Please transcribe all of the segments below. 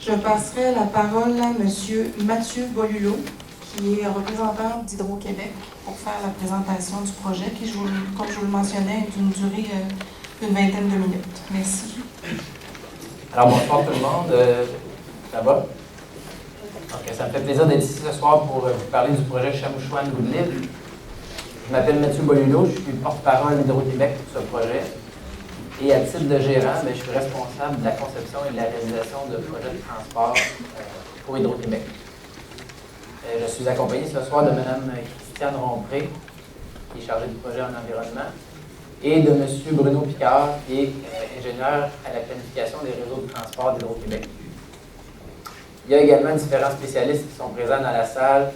Je passerai la parole à M. Mathieu Bolulot, qui est représentant d'Hydro-Québec, pour faire la présentation du projet, qui, comme je vous le mentionnais, est d'une durée d'une vingtaine de minutes. Merci. Alors, bonsoir tout le monde. Ça va? Donc, ça me fait plaisir d'être ici ce soir pour vous parler du projet Chamouchouane-Goodlib. Je m'appelle Mathieu Bolulot, je suis porte-parole d'Hydro-Québec pour ce projet. Et à titre de gérant, je suis responsable de la conception et de la réalisation de projets de transport pour Hydro-Québec. Je suis accompagné ce soir de Mme Christiane Rompré, qui est chargée du projet en environnement, et de M. Bruno Picard, qui est ingénieur à la planification des réseaux de transport d'Hydro-Québec. Il y a également différents spécialistes qui sont présents dans la salle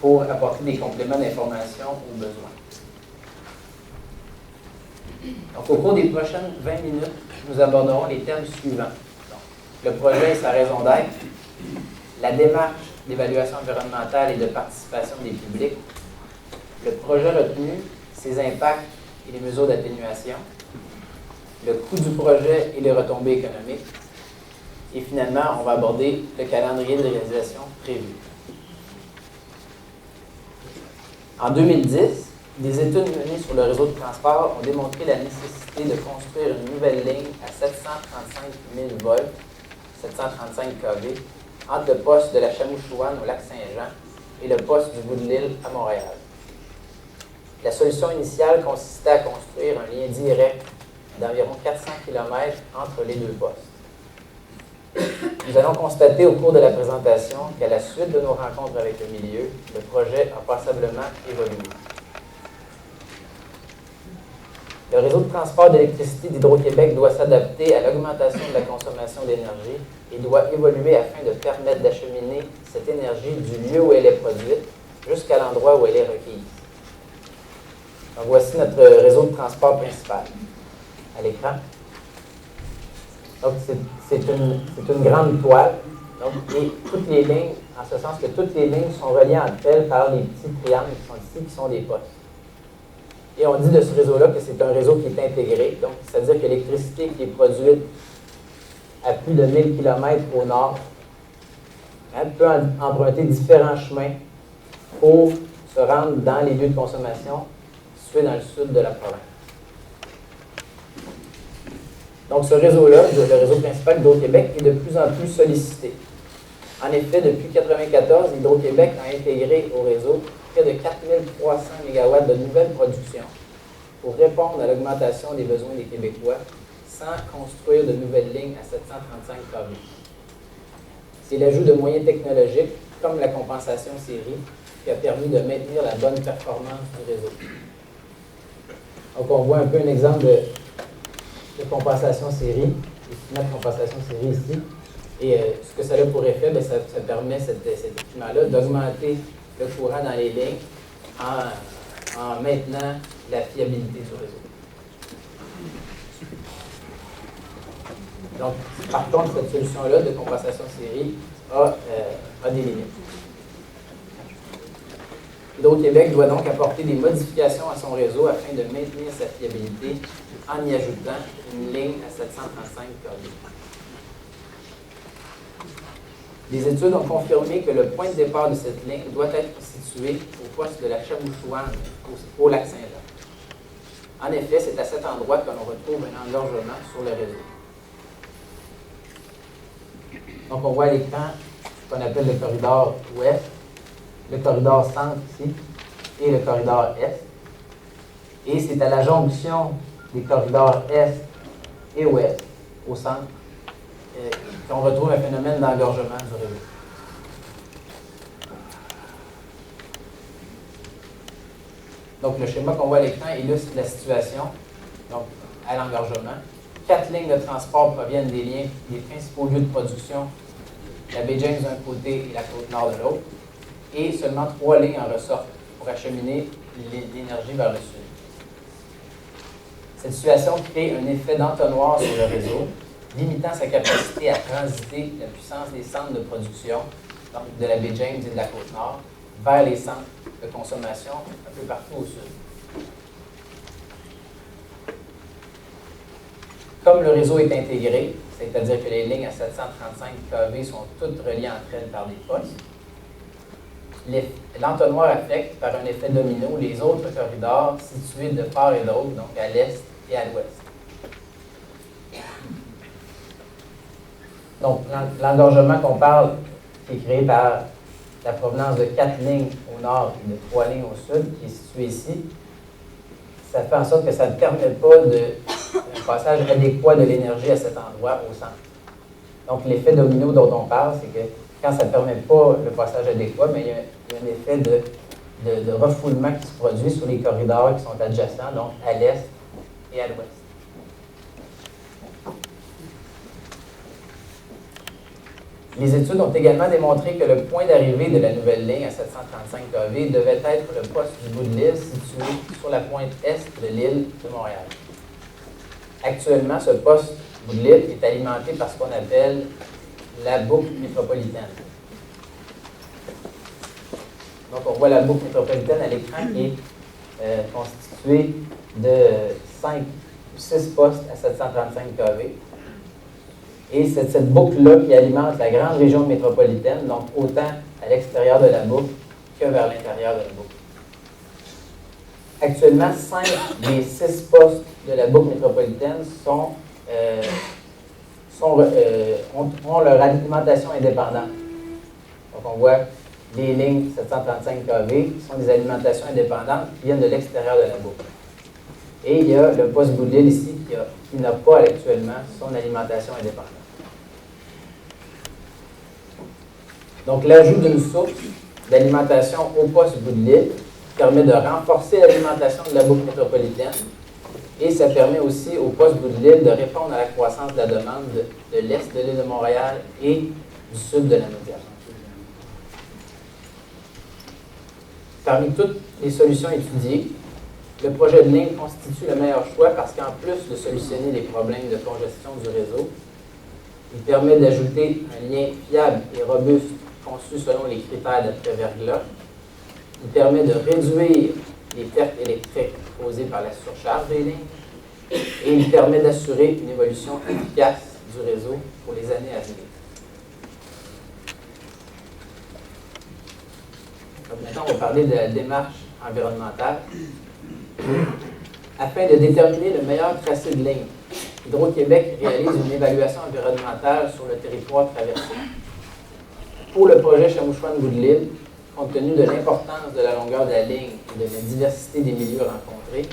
pour apporter des compléments d'information aux besoins. Donc, au cours des prochaines 20 minutes, nous aborderons les thèmes suivants. Donc, le projet et sa raison d'être, la démarche d'évaluation environnementale et de participation des publics, le projet retenu, ses impacts et les mesures d'atténuation, le coût du projet et les retombées économiques, et finalement, on va aborder le calendrier de réalisation prévu. En 2010, des études menées sur le réseau de transport ont démontré la nécessité de construire une nouvelle ligne à 735 000 volts, 735 kV, entre le poste de la Chamouchouane au Lac-Saint-Jean et le poste du bout de l'île à Montréal. La solution initiale consistait à construire un lien direct d'environ 400 km entre les deux postes. Nous allons constater au cours de la présentation qu'à la suite de nos rencontres avec le milieu, le projet a passablement évolué. Le réseau de transport d'électricité d'Hydro-Québec doit s'adapter à l'augmentation de la consommation d'énergie et doit évoluer afin de permettre d'acheminer cette énergie du lieu où elle est produite jusqu'à l'endroit où elle est requise. Donc, voici notre réseau de transport principal à l'écran. Donc, c'est une grande toile. Donc, et toutes les lignes, en ce sens que toutes les lignes sont reliées entre elles par les petits triangles qui sont ici, qui sont des postes. Et on dit de ce réseau-là que c'est un réseau qui est intégré. Donc, c'est-à-dire que l'électricité qui est produite à plus de 1000 km au nord, peut emprunter différents chemins pour se rendre dans les lieux de consommation situés dans le sud de la province. Donc, ce réseau-là, le réseau principal d'Hydro-Québec, est de plus en plus sollicité. En effet, depuis 1994, Hydro-Québec a intégré au réseau près de 4300 MW de nouvelles productions pour répondre à l'augmentation des besoins des Québécois sans construire de nouvelles lignes à 735 kV. C'est l'ajout de moyens technologiques, comme la compensation série, qui a permis de maintenir la bonne performance du réseau. Donc, on voit un peu un exemple de compensation série, de compensation série ici. Et ce que ça a pour effet, ça permet cet équipement-là d'augmenter le courant dans les lignes en maintenant la fiabilité du réseau. Donc, par contre, cette solution-là de compensation série a des limites. Hydro-Québec doit donc apporter des modifications à son réseau afin de maintenir sa fiabilité en y ajoutant une ligne à 735 kV. Les études ont confirmé que le point de départ de cette ligne doit être situé au poste de la Chamouchouane, au Lac-Saint-Jean. En effet, c'est à cet endroit que l'on retrouve un engorgement sur le réseau. Donc, on voit à l'écran ce qu'on appelle le corridor ouest, le corridor centre ici, et le corridor est. Et c'est à la jonction des corridors est et ouest, au centre, qu'on retrouve un phénomène d'engorgement du réseau. Donc, le schéma qu'on voit à l'écran illustre la situation, donc, à l'engorgement. 4 lignes de transport proviennent des liens des principaux lieux de production, la baie James d'un côté et la côte nord de l'autre, et seulement 3 lignes en ressortent pour acheminer l'énergie vers le sud. Cette situation crée un effet d'entonnoir sur le réseau, limitant sa capacité à transiter la puissance des centres de production, donc de la baie James et de la Côte-Nord, vers les centres de consommation un peu partout au sud. Comme le réseau est intégré, c'est-à-dire que les lignes à 735 kV sont toutes reliées entre elles par des postes, l'entonnoir affecte par un effet domino les autres corridors situés de part et d'autre, donc à l'est et à l'ouest. Donc, l'engorgement qu'on parle, qui est créé par la provenance de 4 lignes au nord et de 3 lignes au sud, qui est situé ici, ça fait en sorte que ça ne permet pas un passage adéquat de l'énergie à cet endroit au centre. Donc, l'effet domino dont on parle, c'est que quand ça ne permet pas le passage adéquat, mais il y a un effet de refoulement qui se produit sur les corridors qui sont adjacents, donc à l'est et à l'ouest. Les études ont également démontré que le point d'arrivée de la nouvelle ligne à 735 kV devait être le poste du bout de l'île situé sur la pointe est de l'île de Montréal. Actuellement, ce poste du bout de l'île est alimenté par ce qu'on appelle la boucle métropolitaine. Donc, on voit la boucle métropolitaine à l'écran qui est constituée de 5 ou 6 postes à 735 kV. Et c'est cette boucle-là qui alimente la grande région métropolitaine, donc autant à l'extérieur de la boucle que vers l'intérieur de la boucle. Actuellement, 5 des 6 postes de la boucle métropolitaine ont leur alimentation indépendante. Donc, on voit les lignes 735 kV qui sont des alimentations indépendantes qui viennent de l'extérieur de la boucle. Et il y a le poste bout de l'île ici qui n'a pas actuellement son alimentation indépendante. Donc, l'ajout d'une source d'alimentation au poste bout de l'île permet de renforcer l'alimentation de la boucle métropolitaine et ça permet aussi au poste bout de l'île de répondre à la croissance de la demande de l'est de l'île de Montréal et du sud de la Naudière. Parmi toutes les solutions étudiées, le projet de ligne constitue le meilleur choix parce qu'en plus de solutionner les problèmes de congestion du réseau, il permet d'ajouter un lien fiable et robuste conçu selon les critères d'après-verglas. Il permet de réduire les pertes électriques causées par la surcharge des lignes et il permet d'assurer une évolution efficace du réseau pour les années à venir. Donc maintenant, on va parler de la démarche environnementale. Afin de déterminer le meilleur tracé de ligne, Hydro-Québec réalise une évaluation environnementale sur le territoire traversé. Pour le projet Chamouchouane-Bout de l'Île, compte tenu de l'importance de la longueur de la ligne et de la diversité des milieux rencontrés,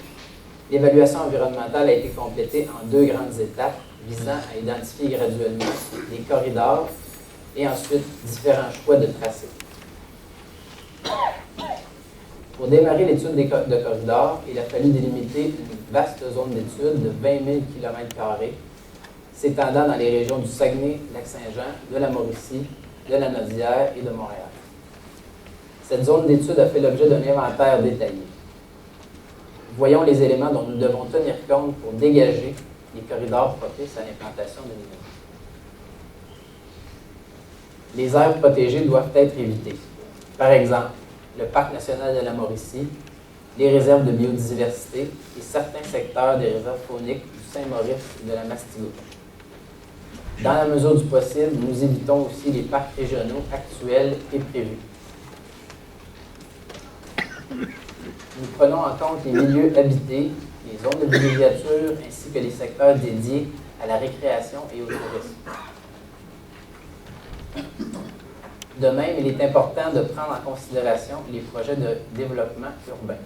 l'évaluation environnementale a été complétée en 2 grandes étapes visant à identifier graduellement les corridors et ensuite différents choix de tracés. Pour démarrer l'étude de corridors, il a fallu délimiter une vaste zone d'étude de 20 000 km² s'étendant dans les régions du Saguenay, Lac-Saint-Jean, de la Mauricie, de la Naudière et de Montréal. Cette zone d'étude a fait l'objet d'un inventaire détaillé. Voyons les éléments dont nous devons tenir compte pour dégager les corridors propices à l'implantation de l'immeuble. Les aires protégées doivent être évitées. Par exemple, le Parc national de la Mauricie, les réserves de biodiversité et certains secteurs des réserves fauniques du Saint-Maurice et de la Mastigouche. Dans la mesure du possible, nous évitons aussi les parcs régionaux actuels et prévus. Nous prenons en compte les milieux habités, les zones de villégiature ainsi que les secteurs dédiés à la récréation et au tourisme. De même, il est important de prendre en considération les projets de développement urbain.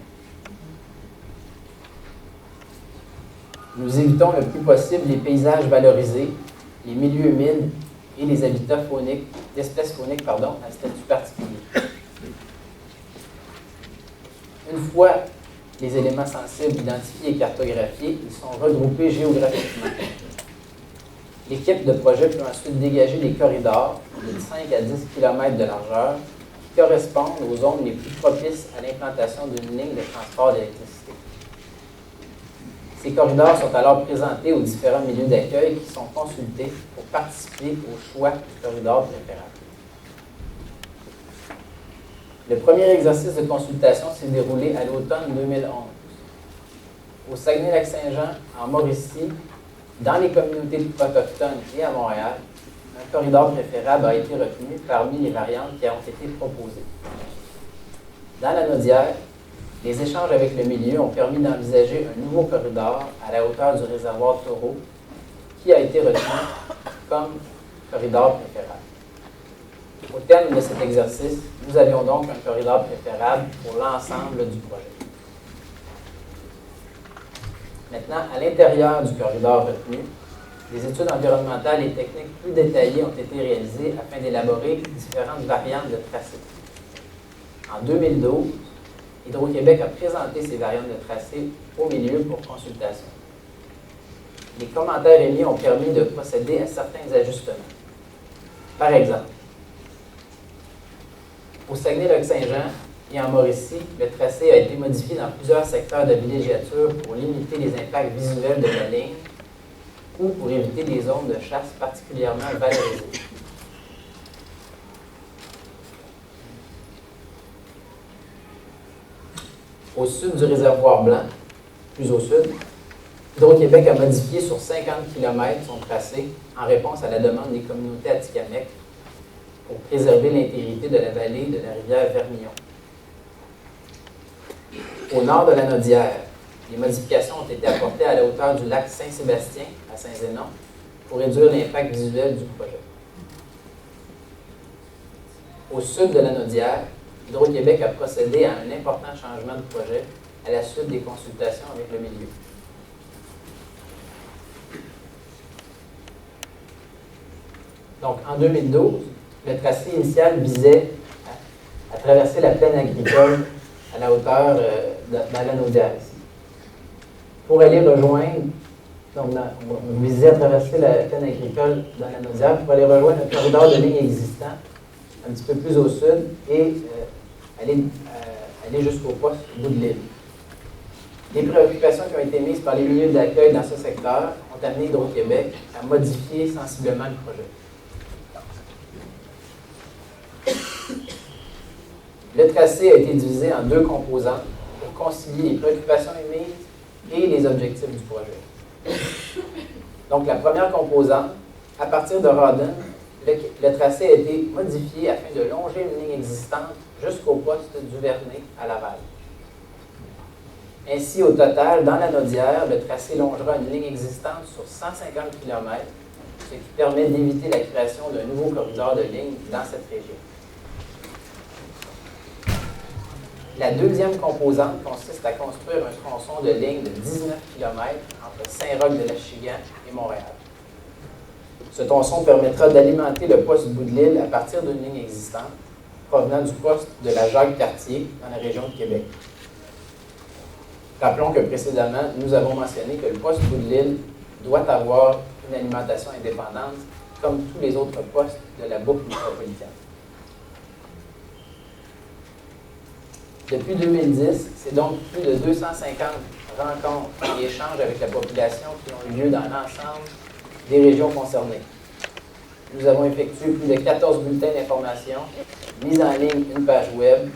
Nous évitons le plus possible les paysages valorisés, les milieux humides et les habitats fauniques, d'espèces fauniques, à statut particulier. Une fois les éléments sensibles identifiés et cartographiés, ils sont regroupés géographiquement. L'équipe de projet peut ensuite dégager des corridors de 5 à 10 km de largeur qui correspondent aux zones les plus propices à l'implantation d'une ligne de transport d'électricité. Ces corridors sont alors présentés aux différents milieux d'accueil qui sont consultés pour participer au choix du corridor préférable. Le premier exercice de consultation s'est déroulé à l'automne 2011. Au Saguenay-Lac-Saint-Jean, en Mauricie Dans les communautés autochtones et à Montréal, un corridor préférable a été retenu parmi les variantes qui ont été proposées. Dans la Naudière, les échanges avec le milieu ont permis d'envisager un nouveau corridor à la hauteur du réservoir Taureau, qui a été retenu comme corridor préférable. Au terme de cet exercice, nous avions donc un corridor préférable pour l'ensemble du projet. Maintenant, à l'intérieur du corridor retenu, des études environnementales et techniques plus détaillées ont été réalisées afin d'élaborer différentes variantes de tracé. En 2012, Hydro-Québec a présenté ces variantes de tracé au milieu pour consultation. Les commentaires émis ont permis de procéder à certains ajustements. Par exemple, au Saguenay-Lac-Saint-Jean et en Mauricie, le tracé a été modifié dans plusieurs secteurs de villégiature pour limiter les impacts visuels de la ligne ou pour éviter des zones de chasse particulièrement valorisées. Au sud du réservoir blanc, plus au sud, Hydro-Québec a modifié sur 50 km son tracé en réponse à la demande des communautés atikamekw pour préserver l'intégrité de la vallée de la rivière Vermillon. Au nord de la Naudière, les modifications ont été apportées à la hauteur du lac Saint-Sébastien, à Saint-Zénon, pour réduire l'impact visuel du projet. Au sud de la Naudière, Hydro-Québec a procédé à un important changement de projet à la suite des consultations avec le milieu. Donc, en 2012, le tracé initial visait à traverser la plaine agricole à la hauteur dans la Naudière ici. Pour aller rejoindre, donc on visait à traverser la plaine agricole dans la Naudière pour aller rejoindre un corridor de ligne existant un petit peu plus au sud et aller jusqu'au poste au bout de l'île. Les préoccupations qui ont été mises par les milieux d'accueil dans ce secteur ont amené Hydro-Québec à modifier sensiblement le projet. Le tracé a été divisé en deux composantes pour concilier les préoccupations émises et les objectifs du projet. Donc, la première composante, à partir de Rawdon, le tracé a été modifié afin de longer une ligne existante jusqu'au poste du Vernet à Laval. Ainsi, au total, dans la Naudière, le tracé longera une ligne existante sur 150 km, ce qui permet d'éviter la création d'un nouveau corridor de ligne dans cette région. La deuxième composante consiste à construire un tronçon de ligne de 19 km entre Saint-Roch-de-l'Achigan et Montréal. Ce tronçon permettra d'alimenter le poste bout de l'île à partir d'une ligne existante provenant du poste de la Jacques-Cartier dans la région de Québec. Rappelons que précédemment, nous avons mentionné que le poste bout de l'île doit avoir une alimentation indépendante comme tous les autres postes de la boucle métropolitaine. Depuis 2010, c'est donc plus de 250 rencontres et échanges avec la population qui ont eu lieu dans l'ensemble des régions concernées. Nous avons effectué plus de 14 bulletins d'information, mis en ligne une page web,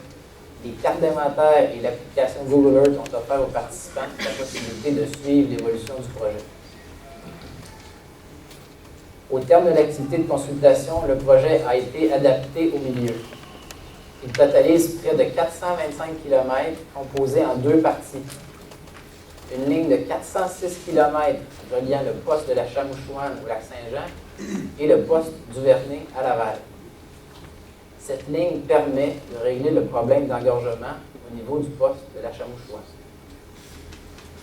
les cartes d'inventaire et l'application Google Earth ont offert aux participants la possibilité de suivre l'évolution du projet. Au terme de l'activité de consultation, le projet a été adapté au milieu. Il totalise près de 425 km composés en deux parties. Une ligne de 406 km reliant le poste de la Chamouchouane au Lac-Saint-Jean et le poste du Vernet à Laval. Cette ligne permet de régler le problème d'engorgement au niveau du poste de la Chamouchouane.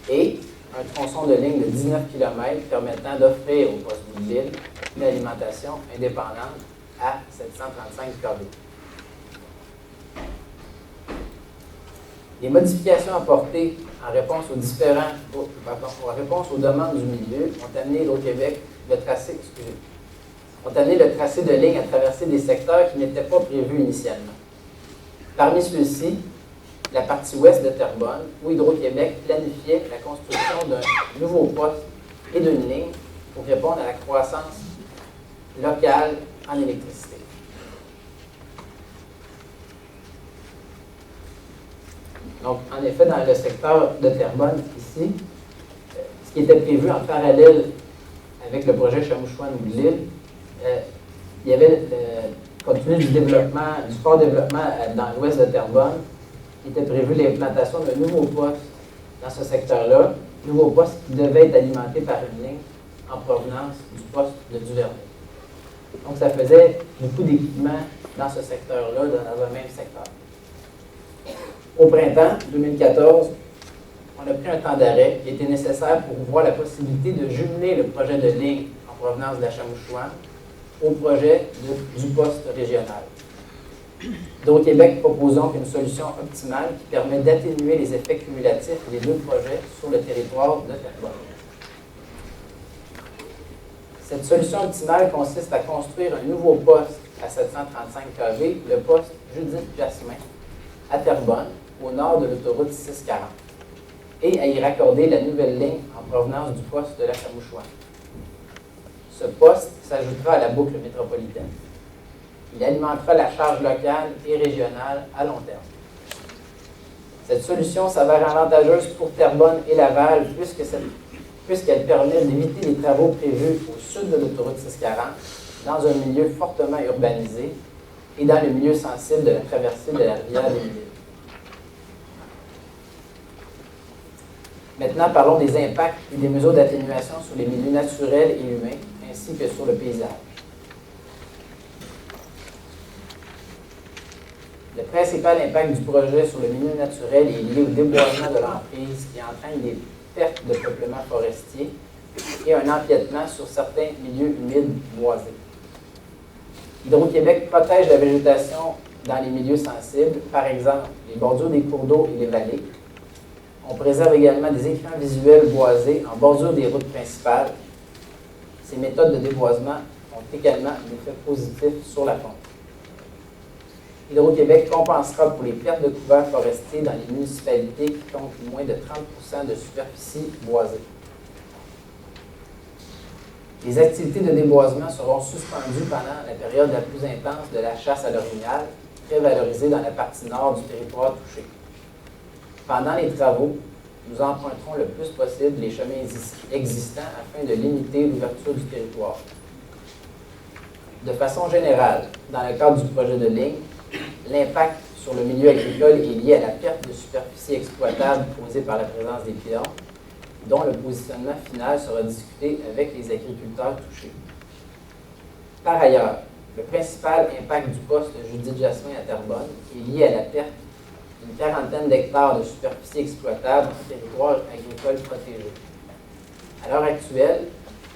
Et un tronçon de ligne de 19 km permettant d'offrir au poste de l'île une alimentation indépendante à 735 kV. Les modifications apportées en réponse aux demandes du milieu ont amené Hydro-Québec le tracé de ligne à traverser des secteurs qui n'étaient pas prévus initialement. Parmi ceux-ci, la partie ouest de Terrebonne, où Hydro-Québec planifiait la construction d'un nouveau poste et d'une ligne pour répondre à la croissance locale en électricité. Donc, en effet, dans le secteur de Terrebonne, ici, ce qui était prévu en parallèle avec le projet Chamouchouane-L'Île, il y avait, compte tenu du développement, du fort développement dans l'ouest de Terrebonne, il était prévu l'implantation d'un nouveau poste dans ce secteur-là, nouveau poste qui devait être alimenté par une ligne en provenance du poste de Duvernay. Donc, ça faisait beaucoup d'équipements dans ce secteur-là, dans un même secteur. Au printemps 2014, on a pris un temps d'arrêt qui était nécessaire pour voir la possibilité de jumeler le projet de ligne en provenance de la Chamouchouane au projet du poste régional. Hydro-Québec propose donc une solution optimale qui permet d'atténuer les effets cumulatifs des deux projets sur le territoire de Terrebonne. Cette solution optimale consiste à construire un nouveau poste à 735 kV, le poste Judith-Jasmin, à Terrebonne, au nord de l'autoroute 640, et à y raccorder la nouvelle ligne en provenance du poste de la Chamouchouane. Ce poste s'ajoutera à la boucle métropolitaine. Il alimentera la charge locale et régionale à long terme. Cette solution s'avère avantageuse pour Terrebonne et Laval puisqu'elle permet d'éviter les travaux prévus au sud de l'autoroute 640 dans un milieu fortement urbanisé et dans le milieu sensible de la traversée de la rivière des Mille. Maintenant, parlons des impacts et des mesures d'atténuation sur les milieux naturels et humains, ainsi que sur le paysage. Le principal impact du projet sur le milieu naturel est lié au déboisement de l'emprise qui entraîne des pertes de peuplement forestier et un empiètement sur certains milieux humides boisés. Hydro-Québec protège la végétation dans les milieux sensibles, par exemple les bordures des cours d'eau et les vallées. On préserve également des écrans visuels boisés en bordure des routes principales. Ces méthodes de déboisement ont également un effet positif sur la faune. Hydro-Québec compensera pour les pertes de couverts forestiers dans les municipalités qui comptent moins de 30 de superficie boisée. Les activités de déboisement seront suspendues pendant la période la plus intense de la chasse à l'orignal, très valorisée dans la partie nord du territoire touché. Pendant les travaux, nous emprunterons le plus possible les chemins existants afin de limiter l'ouverture du territoire. De façon générale, dans le cadre du projet de ligne, l'impact sur le milieu agricole est lié à la perte de superficie exploitable causée par la présence des pylônes, dont le positionnement final sera discuté avec les agriculteurs touchés. Par ailleurs, le principal impact du poste Judith-Jasmin à Terrebonne est lié à la perte d'une quarantaine d'hectares de superficie exploitable en territoire agricole protégé. À l'heure actuelle,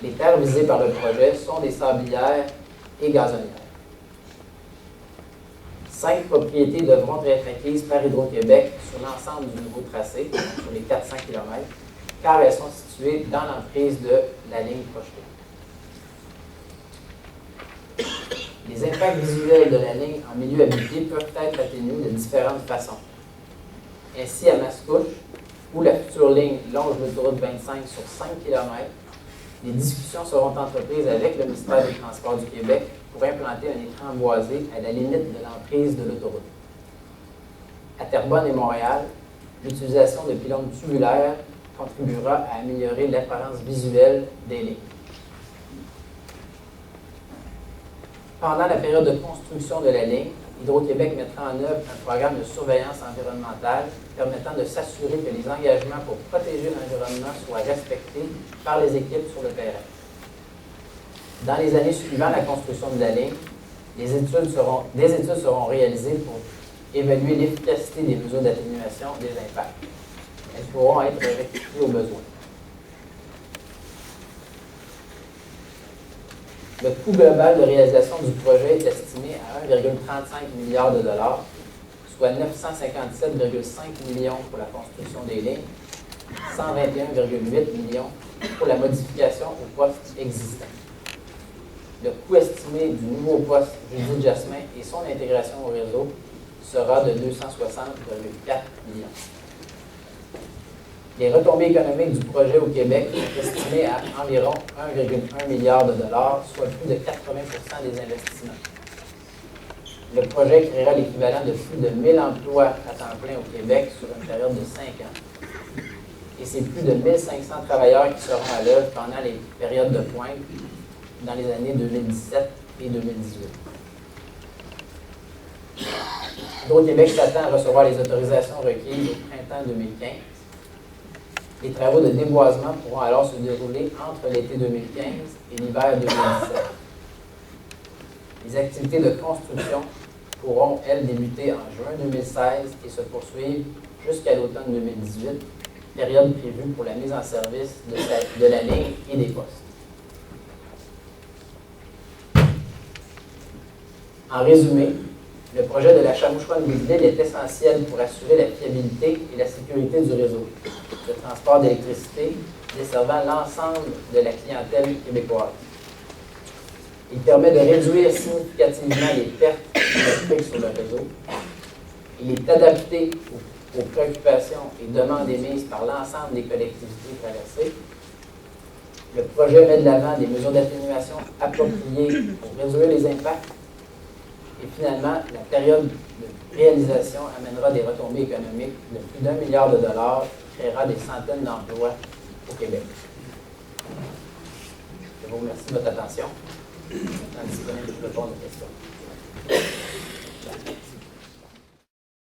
les terres visées par le projet sont des sablières et gazonnières. 5 propriétés devront être acquises par Hydro-Québec sur l'ensemble du nouveau tracé, sur les 400 km, car elles sont situées dans l'emprise de la ligne projetée. Les impacts visuels de la ligne en milieu habité peuvent être atténués de différentes façons. Ainsi, à Mascouche, où la future ligne longe l'autoroute 25 sur 5 km, des discussions seront entreprises avec le ministère des Transports du Québec pour implanter un écran boisé à la limite de l'emprise de l'autoroute. À Terrebonne et Montréal, l'utilisation de pylônes tubulaires contribuera à améliorer l'apparence visuelle des lignes. Pendant la période de construction de la ligne, Hydro-Québec mettra en œuvre un programme de surveillance environnementale permettant de s'assurer que les engagements pour protéger l'environnement soient respectés par les équipes sur le terrain. Dans les années suivant la construction de la ligne, des études seront réalisées pour évaluer l'efficacité des mesures d'atténuation des impacts. Elles pourront être rectifiées au besoin. Le coût global de réalisation du projet est estimé à 1,35 milliard de dollars, soit 957,5 millions pour la construction des lignes, 121,8 millions pour la modification au poste existant. Le coût estimé du nouveau poste Judith-Jasmin et son intégration au réseau sera de 260,4 millions. Les retombées économiques du projet au Québec sont estimées à environ 1,1 milliard de dollars, soit plus de 80% des investissements. Le projet créera l'équivalent de plus de 1000 emplois à temps plein au Québec sur une période de 5 ans. et c'est plus de 1500 travailleurs qui seront à l'œuvre pendant les périodes de pointe dans les années 2017 et 2018. Hydro-Québec s'attend à recevoir les autorisations requises au printemps 2015. Les travaux de déboisement pourront alors se dérouler entre l'été 2015 et l'hiver 2017. Les activités de construction pourront, elles, débuter en juin 2016 et se poursuivre jusqu'à l'automne 2018, période prévue pour la mise en service de la ligne et des postes. En résumé, le projet de la Chamouchouane-Gouisville est essentiel pour assurer la fiabilité et la sécurité du réseau de transport d'électricité desservant l'ensemble de la clientèle québécoise. Il permet de réduire significativement les pertes électriques sur le réseau. Il est adapté aux préoccupations et demandes émises par l'ensemble des collectivités traversées. Le projet met de l'avant des mesures d'atténuation appropriées pour réduire les impacts. Et finalement, la période de réalisation amènera des retombées économiques de plus d'1 milliard de dollars et créera des centaines d'emplois au Québec. Je vous remercie de votre attention. Je suis maintenant disponible pour répondre aux questions.